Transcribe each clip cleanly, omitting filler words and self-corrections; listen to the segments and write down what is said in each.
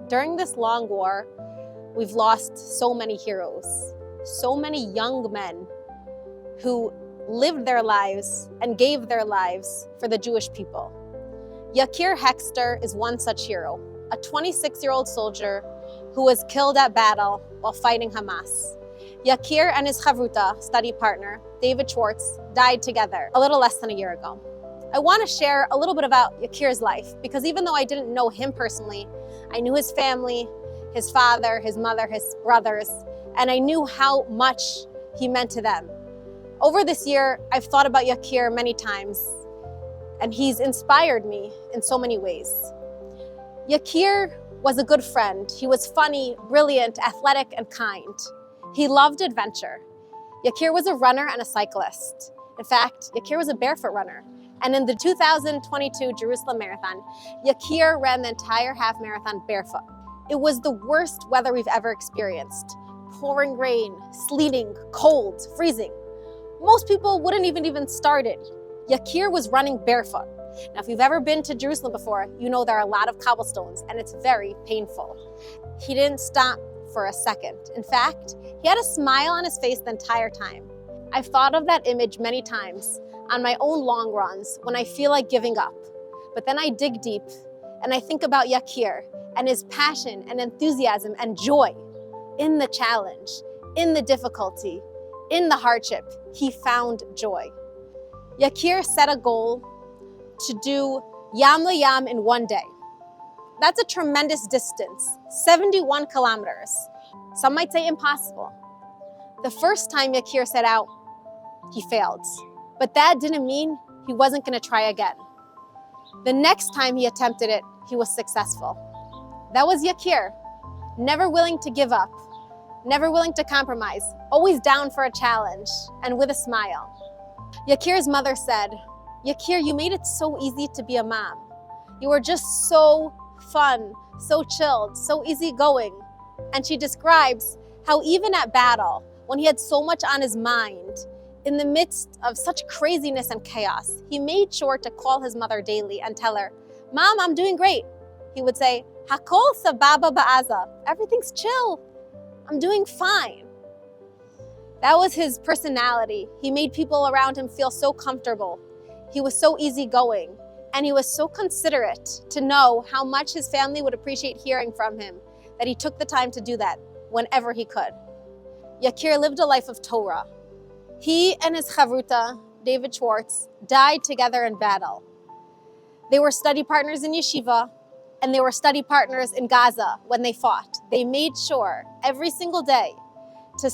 During this long war, we've lost so many heroes, so many young men who lived their lives and gave their lives for the Jewish people. Yakir Hexter is one such hero, a 26-year-old soldier who was killed at battle while fighting Hamas. Yakir and his chavruta, study partner, David Schwartz, died together a little less than a year ago. I want to share a little bit about Yakir's life because even though I didn't know him personally, I knew his family, his father, his mother, his brothers, and I knew how much he meant to them. Over this year, I've thought about Yakir many times, and he's inspired me in so many ways. Yakir was a good friend. He was funny, brilliant, athletic, and kind. He loved adventure. Yakir was a runner and a cyclist. In fact, Yakir was a barefoot runner. And in the 2022 Jerusalem Marathon, Yakir ran the entire half marathon barefoot. It was the worst weather we've ever experienced. Pouring rain, sleeting, cold, freezing. Most people wouldn't even started. Yakir was running barefoot. Now, if you've ever been to Jerusalem before, you know there are a lot of cobblestones and it's very painful. He didn't stop for a second. In fact, he had a smile on his face the entire time. I've thought of that image many times on my own long runs when I feel like giving up. But then I dig deep and I think about Yakir and his passion and enthusiasm and joy in the challenge, in the difficulty, in the hardship. He found joy. Yakir set a goal to do Yam LaYam in one day. That's a tremendous distance, 71 kilometers. Some might say impossible. The first time Yakir set out, he failed. But that didn't mean he wasn't going to try again. The next time he attempted it, he was successful. That was Yakir, never willing to give up, never willing to compromise, always down for a challenge, and with a smile. Yakir's mother said, "Yakir, you made it so easy to be a mom. You were just so fun, so chilled, so easygoing." And she describes how even at battle, when he had so much on his mind, in the midst of such craziness and chaos, he made sure to call his mother daily and tell her, "Mom, I'm doing great." He would say, "Hakol sababa ba'aza." Everything's chill. I'm doing fine. That was his personality. He made people around him feel so comfortable. He was so easygoing, and he was so considerate to know how much his family would appreciate hearing from him that he took the time to do that whenever he could. Yakir lived a life of Torah. He and his chavruta, David Schwartz, died together in battle. They were study partners in yeshiva, and they were study partners in Gaza when they fought. They made sure every single day to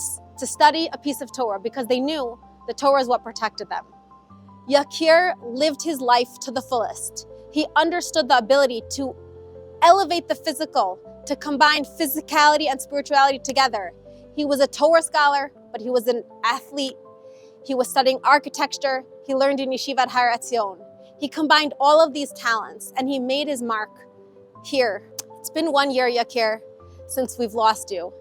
study a piece of Torah because they knew the Torah is what protected them. Yakir lived his life to the fullest. He understood the ability to elevate the physical, to combine physicality and spirituality together. He was a Torah scholar, but he was an athlete. He was studying architecture. He learned in yeshiva at Har Etzion. He combined all of these talents and he made his mark here. It's been 1 year, Yakir, since we've lost you.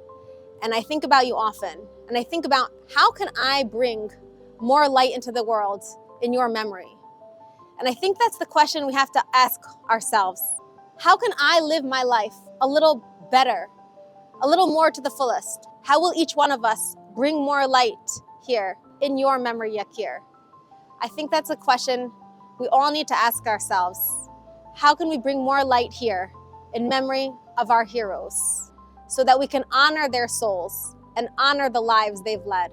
And I think about you often. And I think about how can I bring more light into the world in your memory? And I think that's the question we have to ask ourselves. How can I live my life a little better, a little more to the fullest? How will each one of us bring more light here in your memory, Yakir? I think that's a question we all need to ask ourselves. How can we bring more light here in memory of our heroes so that we can honor their souls and honor the lives they've led?